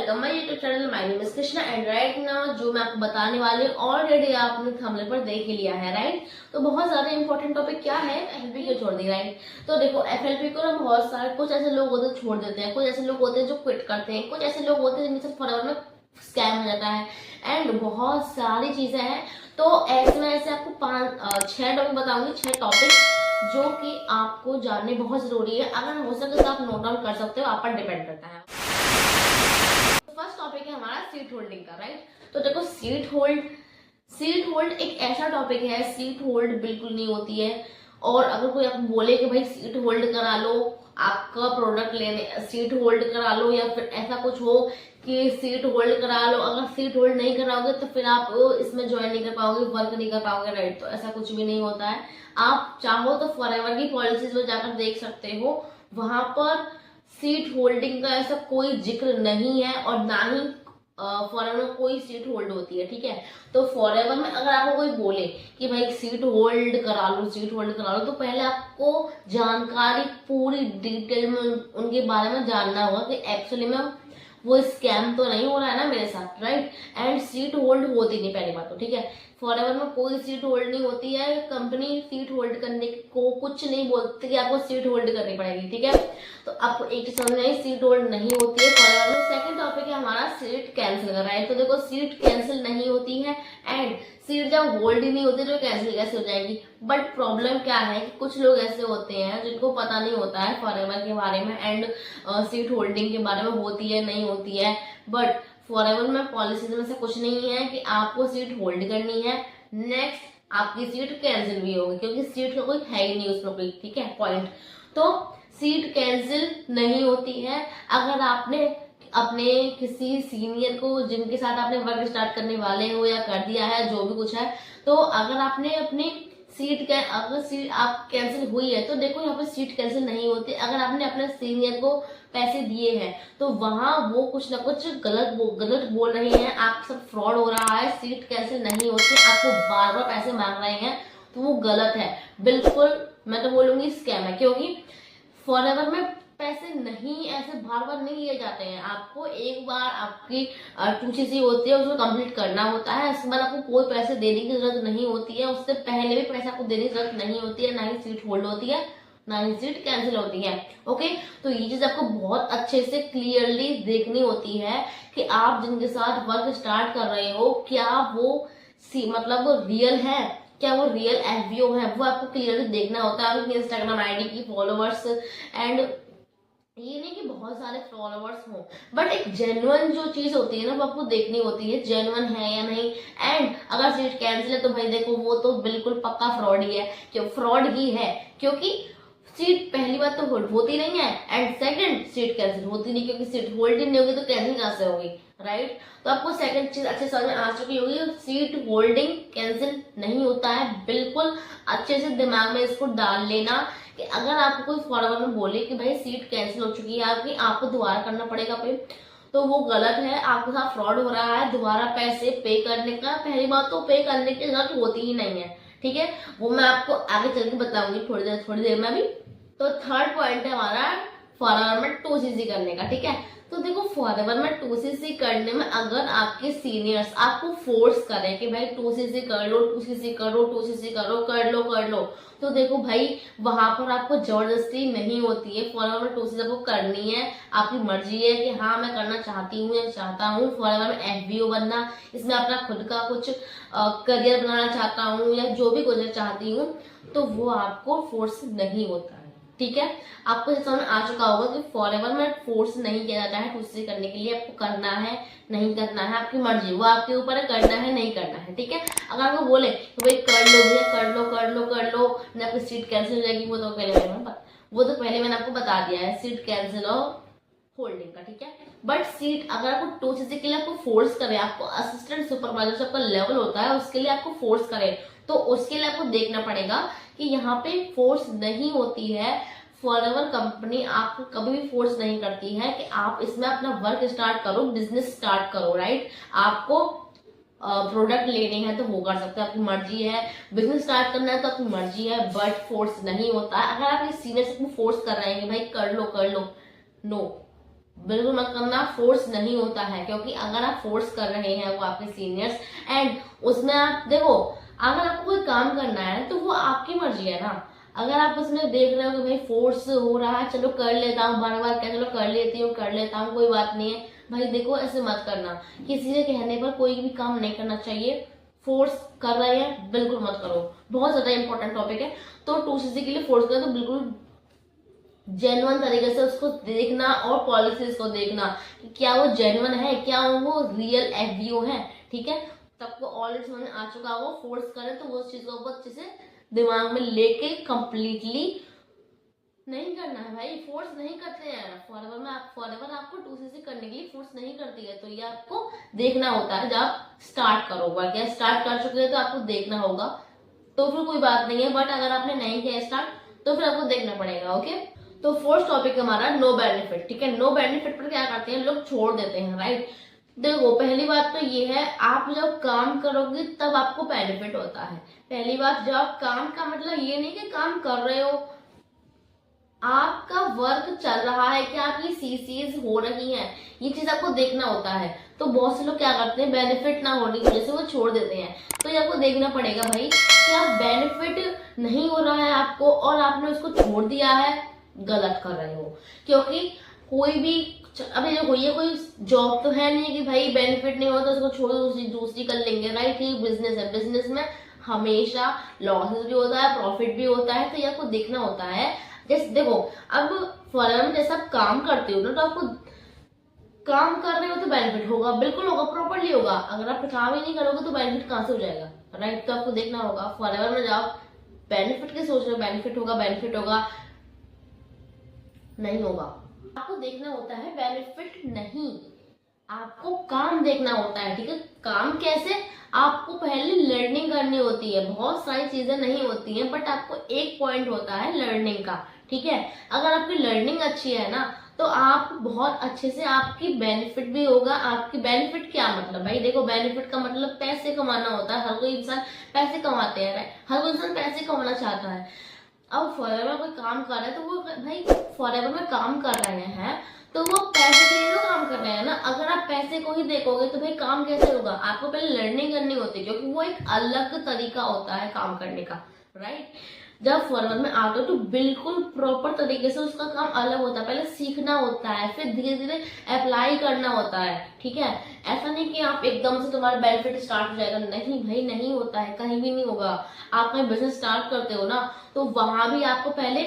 Welcome my YouTube channel. My name is Krishna and right now जो मैं आपको बताने वाली हूँ ऑलरेडी आपने थंबनेल पर देख ही लिया है, राइट। तो बहुत ज्यादा इंपॉर्टेंट टॉपिक क्या है, एफएलपी क्यों छोड़ दी, राइट। तो देखो एफएलपी को ना बहुत सारे कुछ ऐसे लोग होते हैं छोड़ देते हैं, कुछ ऐसे लोग होते हैं जो क्विट करते हैं, कुछ ऐसे लोग होते हैं जिनसे फॉरएवर में स्कैम हो जाता है एंड बहुत सारी चीजें हैं। तो ऐसे में ऐसे आपको 6 टॉपिक बताऊंगी, 6 टॉपिक जो कि आपको जानने बहुत जरूरी है। अगर हो सके तो आप नोट डाउन कर सकते हो, आप पर डिपेंड करता है। फर्स्ट टॉपिक है हमारा सीट होल्डिंग का, राइट। तो देखो सीट होल्ड एक ऐसा टॉपिक है, सीट होल्ड बिल्कुल नहीं होती है। और अगर कोई आपको बोले कि भाई सीट होल्ड करा लो, आपका प्रोडक्ट लेने सीट होल्ड करा लो, या फिर ऐसा कुछ हो कि सीट होल्ड करा लो, अगर सीट होल्ड नहीं कराओगे तो फिर आप इसमें ज्वाइन नहीं कर पाओगे, वर्क नहीं कर पाओगे, राइट। तो ऐसा कुछ भी नहीं होता है। आप चाहो तो फॉरएवर की पॉलिसीज में जाकर देख सकते हो, वहां पर सीट होल्डिंग का ऐसा कोई जिक्र नहीं है और ना ही फॉरएवर में कोई सीट होल्ड होती है, ठीक है। तो फॉरएवर में अगर आपको कोई बोले कि भाई सीट होल्ड करा लो, सीट होल्ड करा लो, तो पहले आपको जानकारी पूरी डिटेल में उनके बारे में जानना होगा कि एक्चुअली में वो स्कैम तो नहीं हो रहा है ना मेरे साथ, राइट। एंड सीट होल्ड होती नहीं, पहली बात तो, ठीक है। फॉरएवर में कोई सीट होल्ड नहीं होती है। कंपनी सीट होल्ड करने को कुछ नहीं बोलती कि आपको सीट होल्ड करनी पड़ेगी, ठीक है। तो आपको एक चीज समझ में, सीट होल्ड नहीं होती है फॉरएवर में। सेकंड टॉपिक है हमारा सीट कैंसिल का, राइट। तो देखो सीट कैंसिल नहीं होती है एंड सीट जब होल्ड ही नहीं होती तो कैंसिल कैसे हो जाएगी। बट प्रॉब्लम क्या है कि कुछ लोग ऐसे होते हैं जिनको पता नहीं होता है फॉरएवर के बारे में एंड सीट होल्डिंग के बारे में होती है नहीं होती है। बट फॉरएवर में पॉलिसीज में से कुछ नहीं है कि आपको सीट होल्ड करनी है, नेक्स्ट आपकी सीट कैंसिल भी होगी, क्योंकि सीट का कोई है ही नहीं उसमें कोई, ठीक है, पॉइंट। तो सीट कैंसिल नहीं होती है। अगर आपने अपने किसी सीनियर को जिनके साथ आपने वर्क स्टार्ट करने वाले हो या कर दिया है जो भी कुछ है, तो अगर आपने अपनी अगर सीट आप कैंसिल हुई है तो देखो यहाँ पे सीट कैंसिल नहीं होती। अगर आपने अपने सीनियर को पैसे दिए हैं तो वहां वो कुछ ना कुछ गलत बोल रहे हैं, आपके साथ फ्रॉड हो रहा है, सीट कैंसिल नहीं होती, आपको बार बार पैसे मांग रहे हैं, तो वो गलत है, बिल्कुल मैं तो बोलूंगी स्कैम है। क्योंकि फॉरएवर में पैसे नहीं ऐसे बार बार नहीं लिए जाते हैं। आपको एक बार आपकी 2CC होती है, उसको कंप्लीट करना होता है, उसके बाद आपको कोई पैसे देने की जरूरत नहीं होती है, उससे पहले भी पैसा आपको देने की जरूरत नहीं होती है, ना ही सीट होल्ड होती है, ना ही सीट कैंसिल होती है। ओके, तो ये चीज आपको बहुत अच्छे से क्लियरली देखनी होती है कि आप जिनके साथ वर्क स्टार्ट कर रहे हो क्या वो मतलब रियल है, क्या वो रियल एफबीओ है, वो आपको क्लियरली देखना होता है। आपकी इंस्टाग्राम आईडी की फॉलोअर्स एंड ये नहीं कि बहुत सारे फॉलोअर्स हो, बट एक जेन्युइन जो चीज होती है ना वो आपको देखनी होती है, जेन्युइन है या नहीं। एंड अगर सीट कैंसिल है तो भाई देखो वो तो बिल्कुल पक्का फ्रॉड ही है, क्यों फ्रॉड ही है, क्योंकि सीट पहली बात तो होल्ड होती नहीं है एंड सेकंड सीट कैंसिल होती नहीं, क्योंकि सीट होल्ड ही नहीं होगी तो कैंसिल कहां से होगी, राइट। तो आपको सेकंड चीज अच्छे समझ में आ चुकी होगी, सीट होल्डिंग कैंसिल नहीं होता है। बिल्कुल अच्छे से दिमाग में इसको डाल लेना कि अगर आपको कोई फॉरएवर में बोले कि भाई सीट कैंसिल हो चुकी है आपकी, आपको दोबारा करना पड़ेगा पे, तो वो गलत है, आपके साथ फ्रॉड हो रहा है। दोबारा पैसे पे करने का, पहली बात तो पे करने की जरूरत होती ही नहीं है, ठीक है। वो मैं आपको आगे चल के बताऊंगी थोड़ी देर में भी। तो थर्ड पॉइंट है हमारा फॉरएवर में 2CC करने का, ठीक है। तो देखो फॉरएवर में 2CC करने में अगर आपके सीनियर्स आपको फोर्स करें कि भाई 2CC कर लो, 2CC करो, 2CC करो, कर लो, तो देखो भाई वहां पर आपको जबरदस्ती नहीं होती है। फॉरएवर में 2CC आपको करनी है, आपकी मर्जी है कि हाँ मैं करना चाहती हूँ या चाहता हूँ फॉरएवर में एफबीओ बनना, इसमें अपना खुद का कुछ करियर बनाना चाहता हूँ या जो भी कुछ चाहती हूँ, तो वो आपको फोर्स नहीं होता है, ठीक है। आपको समझ में आ चुका होगा कि फॉरएवर में फोर्स नहीं किया जाता है 2CC करने के लिए। आपको करना है नहीं करना है आपकी मर्जी, वो आपके ऊपर है, करना है नहीं करना है, ठीक है। अगर आपको बोले तो भाई कर लो भैया, कर लो ना, आपकी सीट कैंसिल हो जाएगी, वो तो पहले मैंने आपको बता दिया है, सीट कैंसिल और होल्डिंग का, ठीक है। बट सीट अगर आपको 2CC के लिए आपको फोर्स करे, आपको असिस्टेंट सुपरवाइजर से आपका लेवल होता है उसके लिए आपको फोर्स करे, तो उसके लिए आपको देखना पड़ेगा कि यहाँ पे फोर्स नहीं होती है। फॉरएवर कंपनी आपको कभी भी फोर्स नहीं करती है कि आप इसमें अपना वर्क स्टार्ट करो, बिजनेस स्टार्ट करो, राइट। आपको प्रोडक्ट लेने हैं तो वो कर सकते हैं, आपकी मर्जी है, बिजनेस स्टार्ट करना है तो आपकी मर्जी है, बट फोर्स नहीं होता है। अगर आप इस सीनियर से फोर्स कर रहे हैं कि भाई कर लो, नो, बिल्कुल मत करना, फोर्स नहीं होता है, क्योंकि अगर आप फोर्स कर रहे हैं वो आपके सीनियर्स एंड उसमें आप देखो, अगर आपको कोई काम करना है तो वो आपकी मर्जी है ना। अगर आप उसमें देख रहे हो कि भाई फोर्स हो रहा है, चलो कर लेता हूँ, बार बार क्या, चलो कर लेता हूँ, कोई बात नहीं है, भाई देखो ऐसे मत करना। किसी के कहने पर कोई भी काम नहीं करना चाहिए। फोर्स कर रहे हैं बिल्कुल मत करो, बहुत ज्यादा इंपॉर्टेंट टॉपिक है। तो 2cc के लिए फोर्स करें तो बिल्कुल जेन्युइन तरीके से उसको देखना और पॉलिसीज को देखना कि क्या वो जेन्युइन है, क्या वो रियल एफबीओ है, ठीक है। सबको ऑलरेडी समझ आ चुका होगा। फोर्स करें तो वो उस चीज को बहुत अच्छे से दिमाग में लेके कंप्लीटली नहीं करना है भाई, फोर्स नहीं करते हैं फॉरएवर आपको 2cc करने के लिए फोर्स नहीं करती है। तो ये आपको देखना होता है, जब आप स्टार्ट करोगे, क्या स्टार्ट कर चुके हैं तो आपको देखना होगा, तो फिर कोई बात नहीं है। बट अगर आपने नहीं किया स्टार्ट तो फिर आपको देखना पड़ेगा, ओके। तो फोर्थ टॉपिक हमारा नो बेनिफिट, ठीक है। नो बेनिफिट पर क्या करते हैं लोग, छोड़ देते हैं, राइट। देखो पहली बात तो ये है, आप जब काम करोगे तब आपको बेनिफिट होता है। पहली बात, जब आप काम का मतलब ये नहीं कि काम कर रहे हो, आपका वर्क चल रहा है, कि आपकी सीसीज हो रही हैं, ये चीज आपको देखना होता है। तो बहुत से लोग क्या करते हैं, बेनिफिट ना होने की वजह से वो छोड़ देते हैं। तो ये आपको देखना पड़ेगा भाई कि आप बेनिफिट नहीं हो रहा है आपको और आपने उसको छोड़ दिया है, गलत कर रहे हो। क्योंकि कोई भी, अभी देखो ये कोई जॉब तो है नहीं कि भाई बेनिफिट नहीं होता उसको छोड़ो दूसरी कर लेंगे, राइट। ये बिजनेस है, बिजनेस में हमेशा लॉसेस भी होता है, प्रॉफिट भी होता है। तो ये आपको देखना होता है। जैसे देखो, अब फॉरएवर में जैसे आप काम करते हो ना, तो आपको काम कर रहे हो तो बेनिफिट होगा, बिल्कुल होगा, प्रॉपरली होगा। अगर आप काम ही नहीं करोगे तो बेनिफिट कहां से हो जाएगा, राइट। तो आपको देखना होगा फॉरएवर में जाओ, बेनिफिट के सोच रहे हो, बेनिफिट होगा, नहीं होगा। आपको देखना होता है बेनिफिट नहीं, आपको काम देखना होता है, ठीक है। काम कैसे, आपको पहले लर्निंग करनी होती है, बहुत सारी चीजें नहीं होती हैं, बट आपको एक पॉइंट होता है लर्निंग का, ठीक है। अगर आपकी लर्निंग अच्छी है ना, तो आप बहुत अच्छे से, आपकी बेनिफिट भी होगा। आपकी बेनिफिट क्या मतलब, भाई देखो बेनिफिट का मतलब पैसे कमाना होता है। हर कोई इंसान पैसे कमाते हैं, हर कोई इंसान पैसे कमाना चाहता है। अब फॉरएवर में कोई काम कर रहा है तो वो भाई फॉरएवर में काम कर रहे हैं तो वो पैसे के लिए तो काम कर रहे हैं ना। अगर आप पैसे को ही देखोगे तो भाई काम कैसे होगा, आपको पहले लर्निंग करनी होती है, क्योंकि वो एक अलग तरीका होता है काम करने का, राइट। जब फॉरएवर में आते हो तो बिल्कुल प्रॉपर तरीके से उसका काम अलग होता है, पहले सीखना होता है, फिर धीरे धीरे अप्लाई करना होता है, ठीक है। ऐसा नहीं कि आप एकदम से तुम्हारा बेनिफिट स्टार्ट हो जाएगा, नहीं भाई, नहीं होता है, कहीं भी नहीं होगा। आप कोई बिजनेस स्टार्ट करते हो ना, तो वहां भी आपको पहले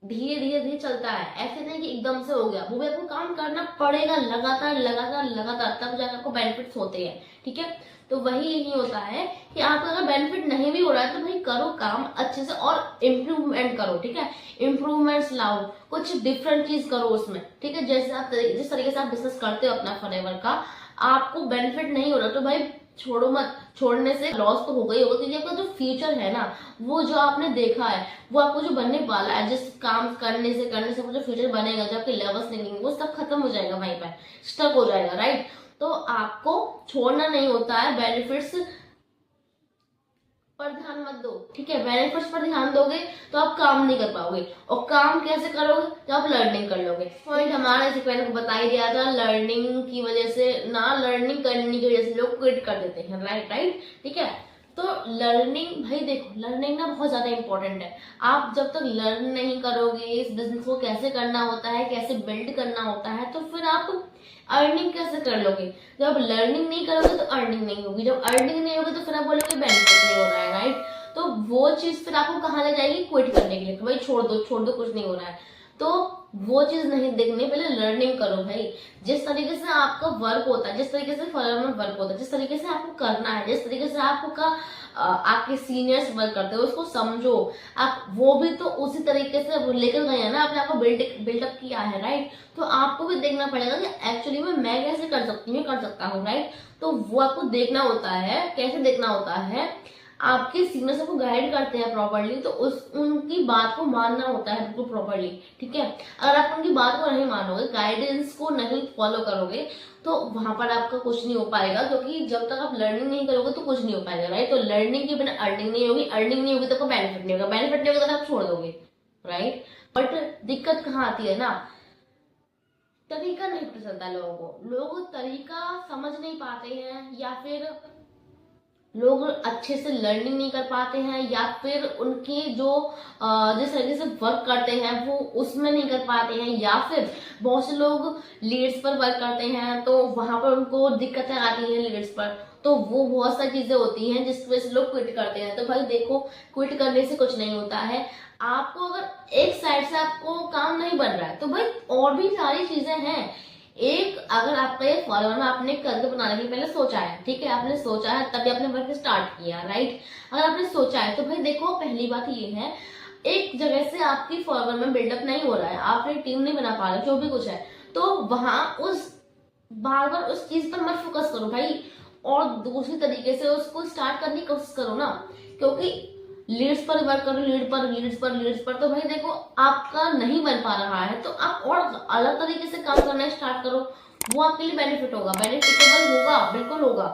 धीरे धीरे धीरे चलता है, ऐसे नहीं कि एकदम से हो गया, वो भी आपको काम करना पड़ेगा, लगातार लगातार लगातार, तब जाकर आपको बेनिफिट्स होते हैं, ठीक है। तो वही यही होता है कि आपका अगर बेनिफिट नहीं भी हो रहा है तो भाई करो काम अच्छे से और इम्प्रूवमेंट करो, ठीक है। इम्प्रूवमेंट्स लाओ, कुछ डिफरेंट चीज करो उसमें, ठीक है। जैसे आप जिस तरीके से आप बिजनेस करते हो अपना फॉरएवर का, आपको बेनिफिट नहीं हो रहा तो भाई छोड़ो मत। छोड़ने से लॉस तो हो गई होगा, क्योंकि आपका जो फ्यूचर है ना, वो जो आपने देखा है, वो आपको जो बनने वाला है, जिस काम करने से वो जो फ्यूचर बनेगा, जो आपके लेवल्स निकलेंगे, वो सब खत्म हो जाएगा, वहीं पर स्टक हो जाएगा, राइट। तो आपको छोड़ना नहीं होता है, बेनिफिट्स पर ध्यान मत दो, ठीक है। बेनिफिट्स पर ध्यान दोगे तो आप काम नहीं कर पाओगे, और काम कैसे करोगे, तो आप लर्निंग कर लोगे। पॉइंट हमारा जैसे मैंने बता ही दिया था, लर्निंग की वजह से ना, लर्निंग करने की वजह से लोग क्विट कर देते हैं, राइट, ठीक है। तो लर्निंग, भाई देखो लर्निंग ना बहुत ज्यादा इंपॉर्टेंट है। आप जब तक लर्न नहीं करोगे इस बिजनेस को कैसे करना होता है, कैसे बिल्ड करना होता है, तो फिर आप अर्निंग कैसे कर लोगे। जब लर्निंग नहीं करोगे तो अर्निंग नहीं होगी, जब अर्निंग नहीं होगी तो फिर आप बोलोगे बेनिफिट नहीं हो रहा है, राइट। तो वो चीज फिर आपको कहाँ ले जाएगी, क्विट करने के लिए, तो भाई छोड़ दो कुछ नहीं हो रहा है। तो वो चीज नहीं देखनी, पहले लर्निंग करो भाई। जिस तरीके से आपका वर्क होता है, जिस तरीके से फॉरएवर में वर्क होता है, जिस तरीके से आपको करना है, जिस तरीके से आपके सीनियर्स वर्क करते हो, उसको समझो। आप वो भी तो उसी तरीके से लेकर गए हैं ना, आपने आपको बिल्डअप किया है, राइट। तो आपको भी देखना पड़ेगा कि एक्चुअली में मैं कैसे कर सकता हूँ, राइट। तो वो आपको देखना होता है, कैसे देखना होता है, आपके सीनियर्स आपको गाइड करते हैं प्रॉपरली, तो उनकी बात को मानना होता है बिल्कुल प्रॉपरली, ठीक है। अगर आप उनकी बात को नहीं मानोगे, गाइडेंस को नहीं फॉलो करोगे, तो वहां पर आपका कुछ नहीं हो पाएगा, क्योंकि जब तक आप लर्निंग नहीं करोगे तो कुछ नहीं हो पाएगा, राइट। तो लर्निंग के बिना अर्निंग नहीं होगी, अर्निंग नहीं होगी तो आपको बेनिफिट नहीं होगा, बेनिफिट नहीं होगा तो आप छोड़ दोगे, राइट। बट दिक्कत कहाँ आती है ना, तरीका नहीं पता चलता लोगों को, लोग तरीका समझ नहीं पाते हैं, या फिर लोग अच्छे से लर्निंग नहीं कर पाते हैं, या फिर उनकी जो जिस तरीके से वर्क करते हैं वो उसमें नहीं कर पाते हैं, या फिर बहुत से लोग लीड्स पर वर्क करते हैं तो वहां पर उनको दिक्कतें आती हैं लीड्स पर, तो वो बहुत सारी चीजें होती हैं जिस वजह से लोग क्विट करते हैं। तो भाई देखो, क्विट करने से कुछ नहीं होता है। आपको अगर एक साइड से आपको काम नहीं बन रहा है तो भाई और भी सारी चीजें हैं। एक अगर आपका ये फॉलोअर में आपने करियर बनाने के लिए पहले सोचा है, ठीक है, आपने सोचा है तभी आपने वर्क स्टार्ट किया, राइट। अगर आपने सोचा है तो भाई देखो, पहली बात ये है, एक जगह से आपकी फॉलोअर में बिल्डअप नहीं हो रहा है, आपने टीम नहीं बना पा रहे, जो भी कुछ है, तो वहां उस बार बार उस चीज पर मत फोकस करो भाई, और दूसरी तरीके से उसको स्टार्ट करने की कोशिश करो ना। क्योंकि लीड्स पर वर्क करो, लीड्स पर, तो भाई देखो आपका नहीं बन पा रहा है तो आप और अलग तरीके से काम करना स्टार्ट करो, वो आपके लिए बेनिफिट होगा, बेनिफिटेबल होगा, बिल्कुल होगा।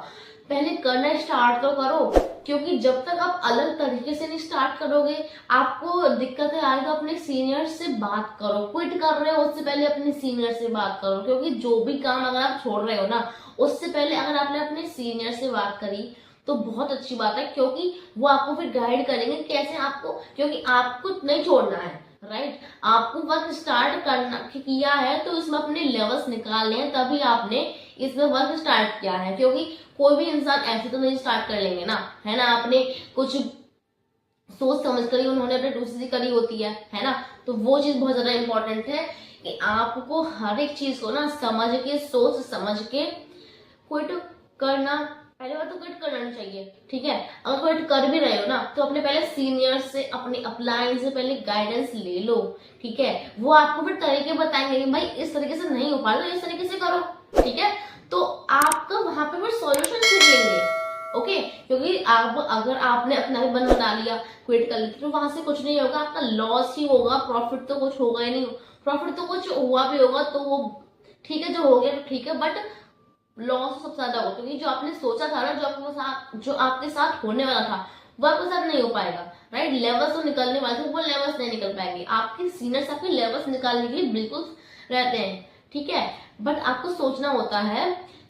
पहले करना स्टार्ट तो करो, क्योंकि जब तक आप अलग तरीके से नहीं स्टार्ट करोगे आपको दिक्कतें आएगी। तो अपने सीनियर से बात करो, क्विट कर रहे हो उससे पहले अपने सीनियर से बात करो, क्योंकि जो भी काम अगर आप छोड़ रहे हो ना, उससे पहले अगर आपने अपने सीनियर से बात करी तो बहुत अच्छी बात है, क्योंकि वो आपको फिर गाइड करेंगे कैसे आपको, क्योंकि आपको नहीं छोड़ना है, राइट। आपको वर्क स्टार्ट करना किया है तो इसमें अपने लेवल्स निकालने हैं, तभी आपने इसमें वर्क स्टार्ट किया है। क्योंकि कोई भी इंसान ऐसे तो नहीं स्टार्ट कर लेंगे ना, है ना। आपने कुछ सोच समझ कर ही उन्होंने अपनी दूसरी करी होती है ना। तो वो चीज बहुत ज्यादा इंपॉर्टेंट है कि आपको हर एक चीज को ना समझ के, सोच समझ के क्विट करना। पहले बार तो क्विट करना नहीं चाहिए, ठीक है। अगर क्विट कर भी रहे हो ना तो अपने पहले सीनियर से, अपने अपलाइन से पहले गाइडेंस ले लो, ठीक है। वो आपको फिर तरीके बताएंगे कि भाई इस तरीके से नहीं हो पा रहा तो इस तरीके से करो, ठीक है। तो आपका वहां पे फिर सॉल्यूशन सीख लेंगे, ओके। क्योंकि आप अगर आपने अपना भी बना लिया, क्विट कर लिया, तो वहां से कुछ नहीं होगा, आपका लॉस ही होगा, प्रॉफिट तो कुछ होगा ही नहीं। प्रॉफिट तो कुछ हुआ भी होगा तो वो ठीक है, जो हो गया तो ठीक है, बट लॉस सबसे ज्यादा होगा, क्योंकि जो आपने सोचा था ना, जो आपके साथ होने वाला था वो आपके साथ नहीं हो पाएगा, राइट। लेवल्स तो निकलने वाले थे, वो लेवल्स नहीं निकल पाएंगे। आपके सीनियर्स आपके लेवल्स निकालने के लिए बिल्कुल रहते हैं, ठीक है। बट आपको सोचना होता है,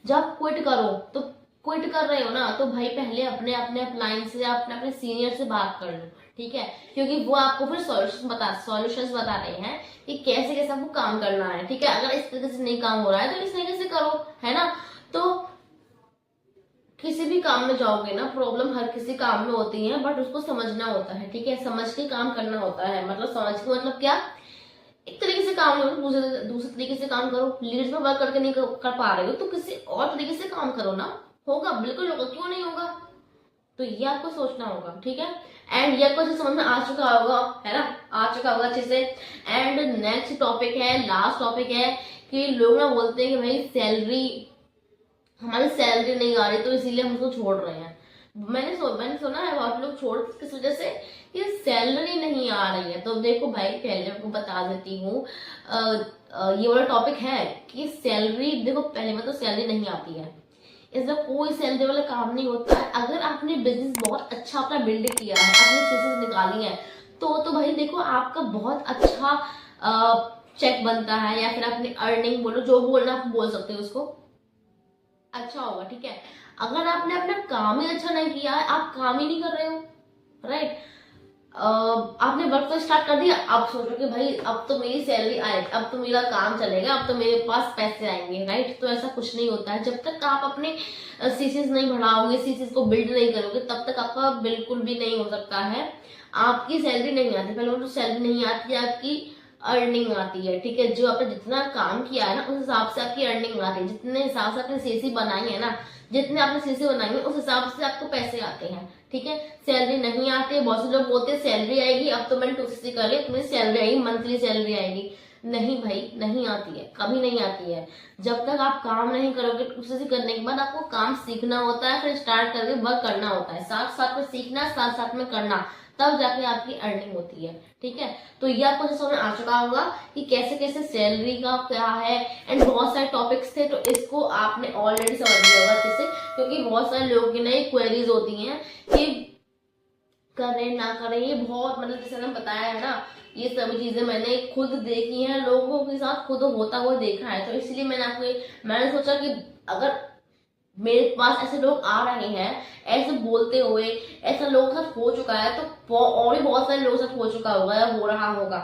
जब क्विट करो तो क्विट कर रहे हो ना तो भाई पहले अपने अपने अपलाइन से, अपने अपने सीनियर से बात कर लो, ठीक है। क्योंकि वो आपको फिर सॉल्यूशंस बता रहे हैं कि कैसे कैसे आपको काम करना है, ठीक है। अगर इस तरीके से नहीं काम हो रहा है तो इस तरीके से करो, है ना। तो किसी भी काम में जाओगे ना, प्रॉब्लम हर किसी काम में होती है, बट उसको समझना होता है, ठीक है। समझ के काम करना होता है, मतलब समझ के मतलब क्या, एक तरीके से काम करो, दूसरे तरीके से काम करो। लीड्स में वर्क करके नहीं कर पा रहे हो तो किसी और तरीके से काम करो ना, होगा, बिल्कुल होगा, क्यों नहीं होगा। तो ये आपको सोचना होगा, ठीक है। एंड ये आपको समझ में आ चुका होगा, है ना, आ चुका होगा अच्छे से। एंड नेक्स्ट टॉपिक है, लास्ट टॉपिक है कि लोग ना बोलते हैं कि भाई हमारी सैलरी नहीं आ रही तो इसीलिए हम उसको छोड़ रहे हैं। मैंने सुना है बहुत लोग छोड़ किस वजह से, कि सैलरी नहीं आ रही है। तो देखो भाई, पहले आपको बता देती हूँ, ये वाला टॉपिक है कि सैलरी, देखो पहले में तो सैलरी नहीं आती है, इसमें कोई सैलरी वाला काम नहीं होता है। अगर आपने बिजनेस बहुत अच्छा अपना बिल्ड किया है, अपनी चीजें निकाली है, तो भाई देखो आपका बहुत अच्छा चेक बनता है, या फिर अपनी अर्निंग बोलो, जो बोलना आप बोल सकते हो उसको, अच्छा होगा, ठीक है। अगर आपने अपना काम ही अच्छा नहीं किया है, आप काम ही नहीं कर रहे हो, राइट। आपने वर्क तो स्टार्ट कर दिया, आप सोचो कि भाई अब तो मेरी सैलरी आएगी, अब तो मेरा काम चलेगा, अब तो मेरे पास पैसे आएंगे, राइट। तो ऐसा कुछ नहीं होता है। जब तक आप अपने सीसीज नहीं बढ़ाओगे, सीसीज को बिल्ड नहीं करोगे, तब तक आपका बिल्कुल भी नहीं हो सकता है। आपकी सैलरी नहीं आती, पहले तो सैलरी नहीं आती, आपकी अर्निंग आती है, ठीक है। जो आपने जितना काम किया है ना उस हिसाब से आपकी अर्निंग आती है, जितने हिसाब से आपने सीसी बनाई है ना, जितने आपने सीसी बनाई है उस हिसाब से आपको पैसे आते हैं, ठीक है। सैलरी नहीं आती है, बहुत से लोग बोलते हैं सैलरी आएगी, अब तो मैंने 260 कर लिया, तुम्हें सैलरी आएगी, मंथली सैलरी आएगी। नहीं भाई, नहीं आती है, कभी नहीं आती है। जब तक आप काम नहीं करोगे, 260 करने के बाद आपको काम सीखना होता है, फिर स्टार्ट करके वर्क करना होता है, साथ साथ में सीखना, साथ साथ में करना, तब जाके आपकी अर्निंग होती है, ठीक है। तो ये आपको समझ में आ चुका होगा कि कैसे कैसे सैलरी का क्या है, एंड बहुत सारे टॉपिक्स थे, तो इसको आपने ऑलरेडी समझ लिया होगा अच्छे से, क्योंकि बहुत सारे लोगों की नई क्वेरीज होती हैं कि करें ना करें, ये बहुत मतलब जैसे मैंने बताया है ना, ये सभी चीजें मैंने खुद देखी हैं, लोगों के साथ खुद होता हुआ देखा है। तो इसलिए मैंने सोचा कि अगर मेरे पास ऐसे लोग आ रहे हैं ऐसे बोलते हुए, ऐसा लोगों के साथ हो चुका है, तो और भी बहुत सारे लोगों के साथ हो चुका होगा या हो रहा होगा,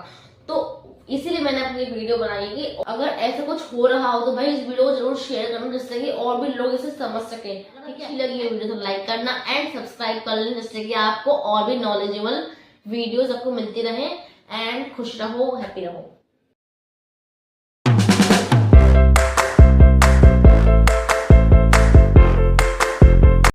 तो इसीलिए मैंने अपनी वीडियो बनाई कि अगर ऐसा कुछ हो रहा हो तो भाई इस वीडियो को जरूर शेयर करना, जिससे कि और भी लोग इसे समझ सके। ठीक है, अच्छी लगी ये वीडियो तो लाइक करना एंड सब्सक्राइब कर लेना, जिससे कि आपको और भी नॉलेजेबल वीडियोस आपको मिलती रहे। एंड खुश रहो, हैप्पी रहो।